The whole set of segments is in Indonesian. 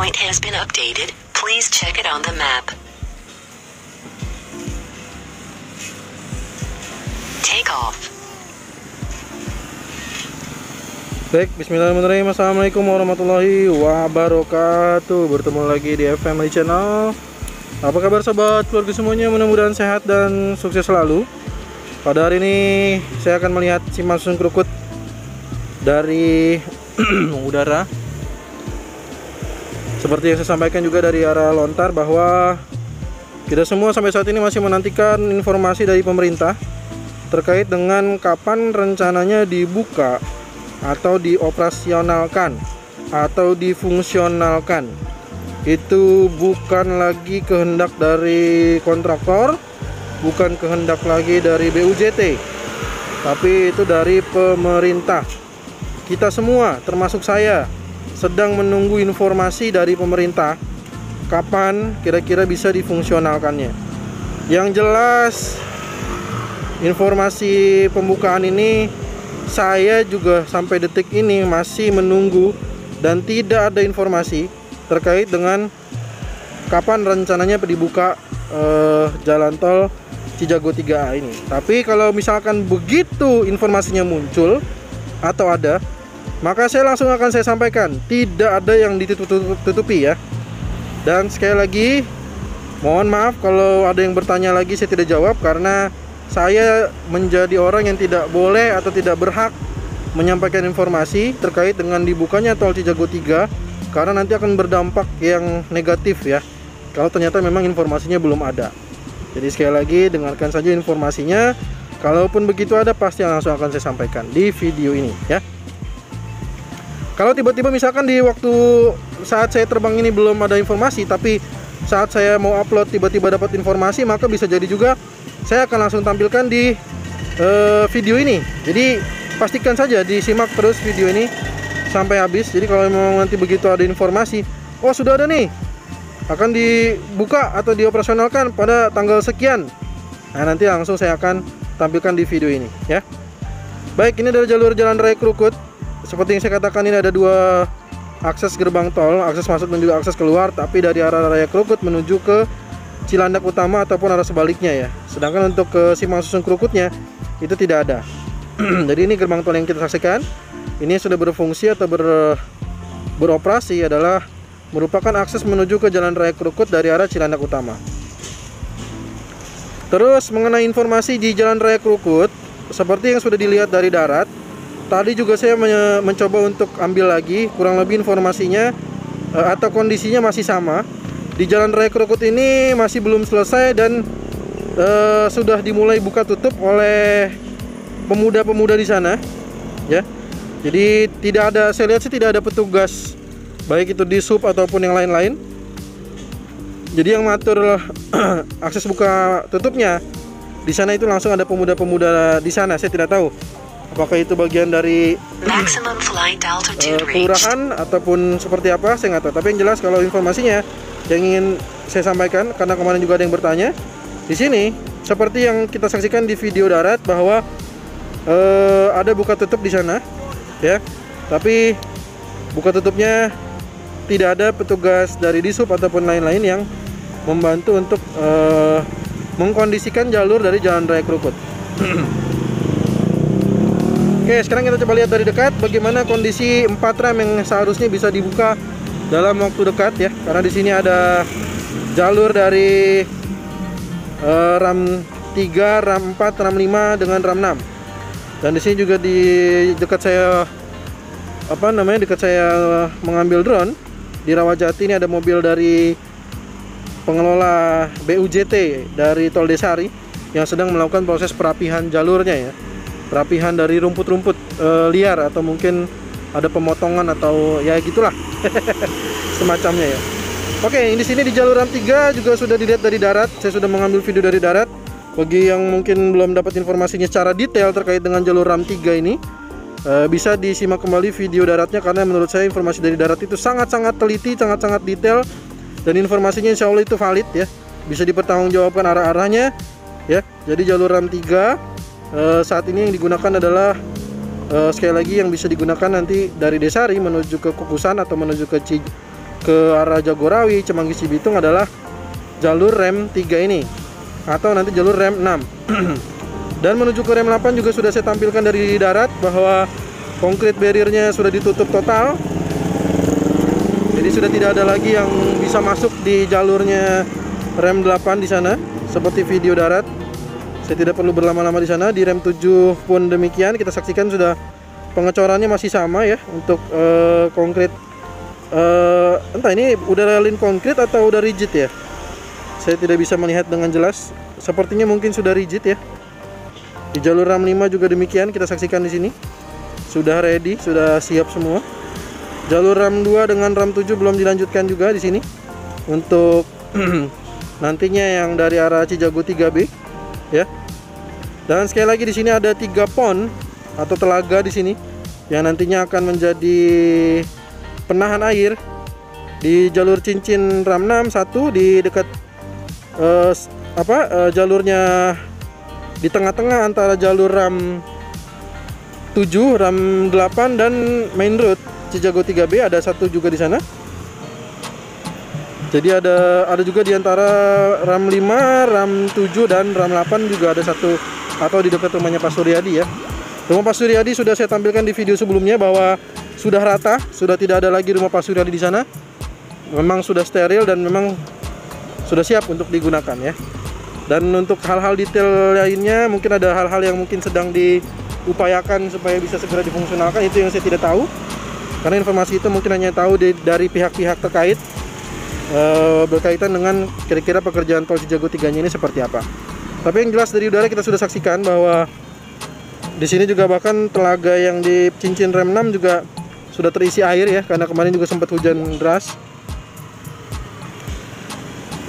point has been updated. Please check it on the map. Take off. Baik, bismillahirrahmanirrahim. Assalamualaikum warahmatullahi wabarakatuh. Bertemu lagi di Family Channel. Apa kabar sobat keluarga semuanya? Mudah-mudahan sehat dan sukses selalu. Pada hari ini saya akan melihat si Samsung krukut dari udara. Seperti yang saya sampaikan juga dari arah lontar, bahwa kita semua sampai saat ini masih menantikan informasi dari pemerintah terkait dengan kapan rencananya dibuka atau dioperasionalkan atau difungsionalkan. Itu bukan lagi kehendak dari kontraktor, bukan kehendak lagi dari BUJT, tapi itu dari pemerintah. Kita semua termasuk saya sedang menunggu informasi dari pemerintah kapan kira-kira bisa difungsionalkannya. Yang jelas informasi pembukaan ini saya juga sampai detik ini masih menunggu dan tidak ada informasi terkait dengan kapan rencananya dibuka jalan tol Cijago 3A ini. Tapi kalau misalkan begitu informasinya muncul atau ada, maka saya langsung akan saya sampaikan. Tidak ada yang ditutupi ya. Dan sekali lagi mohon maaf kalau ada yang bertanya lagi saya tidak jawab, karena saya menjadi orang yang tidak boleh atau tidak berhak menyampaikan informasi terkait dengan dibukanya tol Cijago 3, karena nanti akan berdampak yang negatif ya kalau ternyata memang informasinya belum ada. Jadi sekali lagi dengarkan saja informasinya. Kalaupun begitu ada, pasti langsung akan saya sampaikan di video ini ya. Kalau tiba-tiba misalkan di waktu saat saya terbang ini belum ada informasi, tapi saat saya mau upload tiba-tiba dapat informasi, maka bisa jadi juga saya akan langsung tampilkan di video ini. Jadi pastikan saja disimak terus video ini sampai habis. Jadi kalau memang nanti begitu ada informasi, oh sudah ada nih, akan dibuka atau dioperasionalkan pada tanggal sekian, nah nanti langsung saya akan tampilkan di video ini ya. Baik, ini adalah jalur jalan raya Krukut. Seperti yang saya katakan, ini ada dua akses gerbang tol, akses masuk dan juga akses keluar, tapi dari arah raya Krukut menuju ke Cilandak Utama ataupun arah sebaliknya ya. Sedangkan untuk ke Simpang Susun Krukutnya itu tidak ada. Jadi ini gerbang tol yang kita saksikan ini sudah berfungsi atau beroperasi adalah merupakan akses menuju ke Jalan Raya Krukut dari arah Cilandak Utama. Terus mengenai informasi di Jalan Raya Krukut, seperti yang sudah dilihat dari darat, tadi juga saya mencoba untuk ambil lagi kurang lebih informasinya atau kondisinya masih sama. Di Jalan Raya Krukut ini masih belum selesai dan sudah dimulai buka tutup oleh pemuda-pemuda di sana ya. Jadi tidak ada, saya lihat sih tidak ada petugas baik itu di sub ataupun yang lain-lain. Jadi yang mengatur akses buka tutupnya di sana itu langsung ada pemuda-pemuda di sana. Saya tidak tahu apakah itu bagian dari kelurahan ataupun seperti apa, saya nggak tahu. Tapi yang jelas kalau informasinya yang ingin saya sampaikan, karena kemarin juga ada yang bertanya di sini, seperti yang kita saksikan di video darat bahwa ada buka tutup di sana ya, tapi buka tutupnya tidak ada petugas dari Disub ataupun lain-lain yang membantu untuk mengkondisikan jalur dari Jalan Raya Krukut. Oke, sekarang kita coba lihat dari dekat bagaimana kondisi 4 rem yang seharusnya bisa dibuka dalam waktu dekat ya. Karena di sini ada jalur dari RAM 3, RAM 4, RAM 5 dengan RAM 6. Dan di sini juga di dekat saya dekat saya mengambil drone di Rawajati, ini ada mobil dari pengelola BUJT dari Tol Desari yang sedang melakukan proses perapihan jalurnya ya. Perapihan dari rumput-rumput liar atau mungkin ada pemotongan atau ya gitulah semacamnya ya. Oke, di sini di jalur RAM 3 juga sudah dilihat dari darat. Saya sudah mengambil video dari darat. Bagi yang mungkin belum dapat informasinya secara detail terkait dengan jalur RAM 3 ini, bisa disimak kembali video daratnya, karena menurut saya informasi dari darat itu sangat-sangat teliti, sangat-sangat detail, dan informasinya insya Allah itu valid ya, bisa dipertanggungjawabkan arah-arahnya ya. Jadi jalur RAM 3 saat ini yang digunakan adalah sekali lagi yang bisa digunakan nanti dari Desari menuju ke Kukusan atau menuju ke ke arah Jagorawi, Cimanggis, Cibitung adalah jalur rem 3 ini, atau nanti jalur rem 6. Dan menuju ke rem 8 juga sudah saya tampilkan dari darat bahwa concrete barriernya sudah ditutup total. Jadi sudah tidak ada lagi yang bisa masuk di jalurnya rem 8 di sana seperti video darat. Saya tidak perlu berlama-lama di sana. Di rem 7 pun demikian, kita saksikan sudah pengecorannya masih sama ya untuk konkrit. Entah ini udah lin konkrit atau udah rigid ya. Saya tidak bisa melihat dengan jelas. Sepertinya mungkin sudah rigid ya. Di jalur ram 5 juga demikian, kita saksikan di sini. Sudah ready, sudah siap semua. Jalur ram 2 dengan ram 7 belum dilanjutkan juga di sini. Untuk nantinya yang dari arah Cijago 3B ya. Dan sekali lagi di sini ada 3 pond atau telaga di sini yang nantinya akan menjadi penahan air di jalur cincin ram 6, satu di dekat jalurnya di tengah-tengah antara jalur ram 7, ram 8 dan main road Cijago 3B, ada satu juga di sana. Jadi ada juga di antara ram 5, ram 7 dan ram 8 juga ada satu, atau di dekat rumahnya Pak Suryadi ya. Rumah Pak Suryadi sudah saya tampilkan di video sebelumnya bahwa sudah rata, sudah tidak ada lagi rumah Pak Suryadi di sana. Memang sudah steril dan memang sudah siap untuk digunakan ya. Dan untuk hal-hal detail lainnya, mungkin ada hal-hal yang mungkin sedang diupayakan supaya bisa segera difungsionalkan, itu yang saya tidak tahu. Karena informasi itu mungkin hanya tahu dari pihak-pihak terkait berkaitan dengan kira-kira pekerjaan tol Cijago 3-nya ini seperti apa. Tapi yang jelas dari udara kita sudah saksikan bahwa di sini juga bahkan telaga yang di cincin rem 6 juga sudah terisi air ya, karena kemarin juga sempat hujan deras.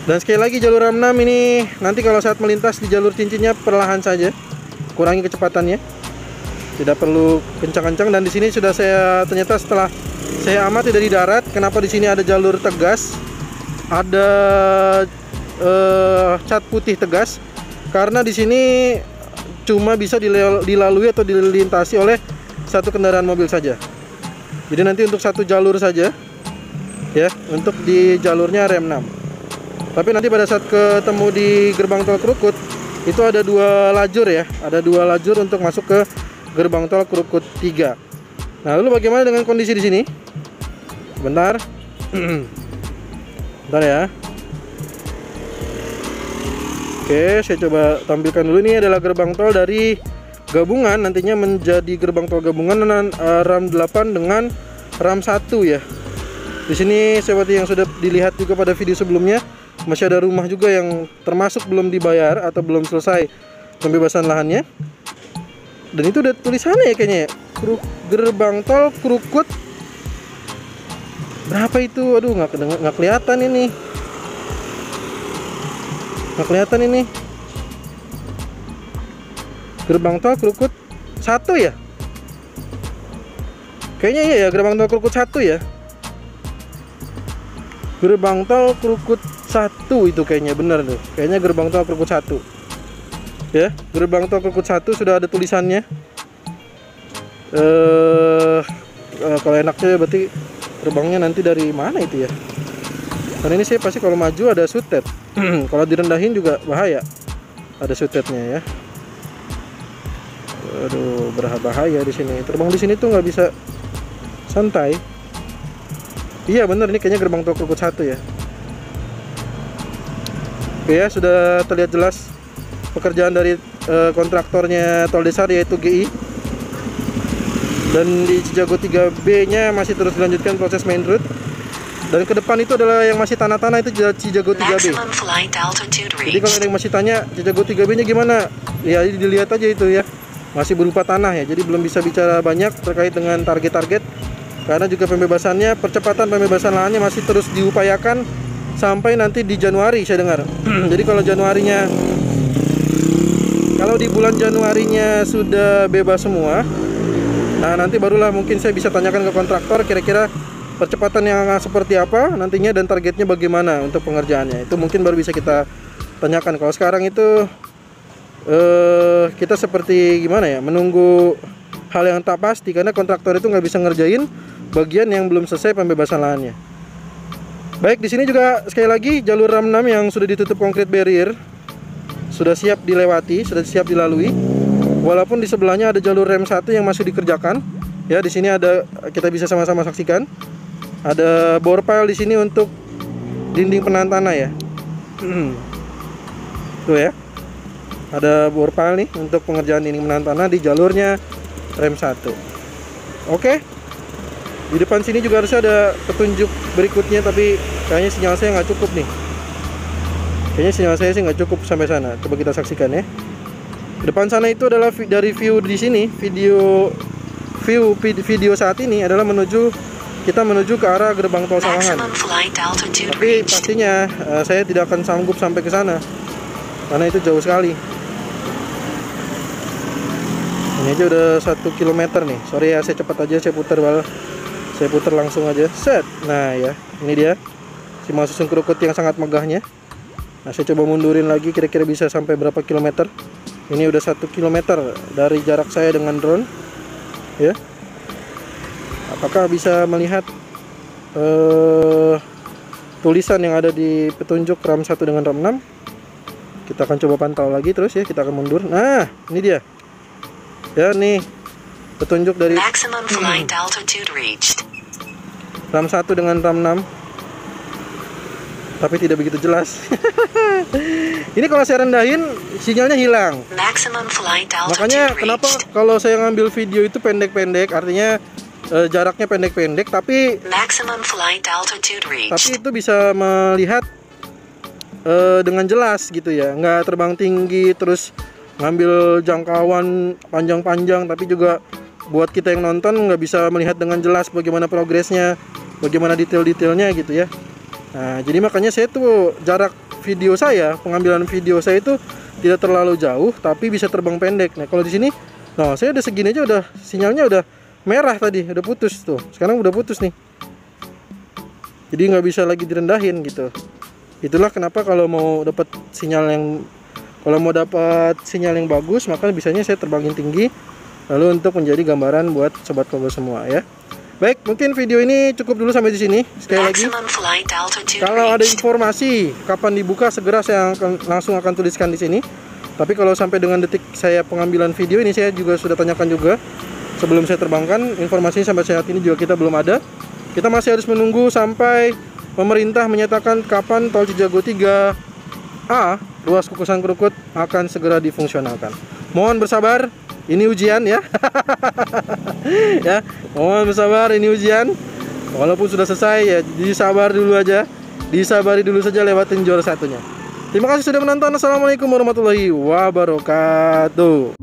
Dan sekali lagi jalur ram 6 ini nanti kalau saat melintas di jalur cincinnya perlahan saja, kurangi kecepatannya, tidak perlu kencang-kencang. Dan di sini sudah ternyata setelah saya amati dari darat, kenapa di sini ada jalur tegas, ada cat putih tegas, karena di sini cuma bisa dilalui atau dilintasi oleh satu kendaraan mobil saja. Jadi nanti untuk satu jalur saja ya, untuk di jalurnya rem 6. Tapi nanti pada saat ketemu di gerbang tol Krukut itu ada 2 lajur ya, ada 2 lajur untuk masuk ke gerbang tol Krukut 3. Nah, lalu bagaimana dengan kondisi di sini? Bentar. Bentar ya. Oke, saya coba tampilkan dulu. Ini adalah gerbang tol dari gabungan, nantinya menjadi gerbang tol gabungan ram 8 dengan ram 1 ya. Di sini seperti yang sudah dilihat juga pada video sebelumnya, masih ada rumah juga yang termasuk belum dibayar atau belum selesai pembebasan lahannya. Dan itu udah tulisannya ya kayaknya ya. Gerbang tol Krukut berapa itu? Aduh, nggak kelihatan ini. Nggak kelihatan ini. Gerbang tol Krukut 1 ya? Kayaknya iya ya, gerbang tol Krukut 1 ya. Gerbang tol Krukut 1 itu kayaknya bener tuh. Kayaknya gerbang tol Krukut 1. Ya, gerbang tol Krukut 1 sudah ada tulisannya. Kalau enaknya berarti gerbangnya nanti dari mana itu ya? Karena ini saya pasti kalau maju ada sutet. Kalau direndahin juga bahaya. Ada sutetnya ya. Aduh, bahaya di sini. Terbang di sini tuh nggak bisa santai. Iya bener, ini kayaknya gerbang tol Krukut 1 ya. Oke ya, sudah terlihat jelas pekerjaan dari kontraktornya Tol Desar yaitu GI. Dan di Cijago 3B nya masih terus dilanjutkan proses main road. Dan ke depan itu adalah yang masih tanah-tanah, itu Cijago 3B. Jadi kalau ada yang masih tanya Cijago 3B nya gimana, ya dilihat aja itu ya, masih berupa tanah ya. Jadi belum bisa bicara banyak terkait dengan target-target, karena juga pembebasannya, percepatan pembebasan lahannya masih terus diupayakan sampai nanti di Januari saya dengar. Jadi kalau di bulan Januarinya sudah bebas semua, nah nanti barulah mungkin saya bisa tanyakan ke kontraktor kira-kira percepatan yang seperti apa nantinya dan targetnya bagaimana untuk pengerjaannya. Itu mungkin baru bisa kita tanyakan. Kalau sekarang itu kita seperti gimana ya, menunggu hal yang tak pasti, karena kontraktor itu nggak bisa ngerjain bagian yang belum selesai pembebasan lahannya. Baik, di sini juga sekali lagi jalur RAM 6 yang sudah ditutup concrete barrier sudah siap dilewati, sudah siap dilalui. Walaupun di sebelahnya ada jalur rem 1 yang masih dikerjakan. Ya, di sini ada, kita bisa sama-sama saksikan. Ada bore pile di sini untuk dinding penahan tanah ya. Tuh ya. Ada bore pile nih untuk pengerjaan dinding penahan tanah di jalurnya rem 1. Oke. Di depan sini juga harusnya ada petunjuk berikutnya, tapi kayaknya sinyal saya nggak cukup nih. Kayaknya sinyal saya sih nggak cukup sampai sana. Coba kita saksikan ya. Depan sana itu adalah dari view di sini, video saat ini adalah kita menuju ke arah gerbang tol Sawangan. Tapi pastinya saya tidak akan sanggup sampai ke sana karena itu jauh sekali. Ini aja udah 1 km nih. Sorry ya, saya cepat aja, saya putar langsung aja. Set. Nah ya, ini dia Simpang Susun Krukut yang sangat megahnya. Nah, saya coba mundurin lagi, kira-kira bisa sampai berapa kilometer. Ini udah 1 km dari jarak saya dengan drone ya. Apakah bisa melihat tulisan yang ada di petunjuk RAM 1 dengan RAM 6? Kita akan coba pantau lagi terus ya, kita akan mundur. Nah, ini dia ya, nih petunjuk dari Maximum flight altitude reached. RAM 1 dengan RAM 6, tapi tidak begitu jelas. Ini kalau saya rendahin sinyalnya hilang. Maximum flight altitude Makanya kenapa reached. kalau saya ngambil video itu pendek-pendek, artinya jaraknya pendek-pendek, tapi Maximum flight altitude reached. itu bisa melihat dengan jelas gitu ya, nggak terbang tinggi terus ngambil jangkauan panjang-panjang, tapi juga buat kita yang nonton nggak bisa melihat dengan jelas bagaimana progresnya, bagaimana detail-detailnya gitu ya. Nah, jadi makanya saya tuh jarak video saya, pengambilan video saya itu tidak terlalu jauh, tapi bisa terbang pendek. Nah, kalau di sini, nah saya udah segini aja udah sinyalnya udah merah tadi, udah putus tuh. Sekarang udah putus nih. Jadi nggak bisa lagi direndahin gitu. Itulah kenapa kalau mau dapat sinyal yang bagus, maka bisanya saya terbangin tinggi, lalu untuk menjadi gambaran buat sobat Kogo semua ya. Baik, mungkin video ini cukup dulu sampai di sini. Sekali lagi, kalau ada informasi kapan dibuka, segera saya langsung akan tuliskan di sini. Tapi kalau sampai dengan detik saya pengambilan video ini, saya juga sudah tanyakan juga sebelum saya terbangkan. Informasinya sampai saat ini juga kita belum ada. Kita masih harus menunggu sampai pemerintah menyatakan kapan tol Cijago 3A ruas Kukusan Krukut akan segera difungsionalkan. Mohon bersabar, ini ujian ya. Ya, mohon bersabar, ini ujian. Walaupun sudah selesai ya, disabar dulu aja. Disabari dulu saja, lewatin juara satunya. Terima kasih sudah menonton. Assalamualaikum warahmatullahi wabarakatuh.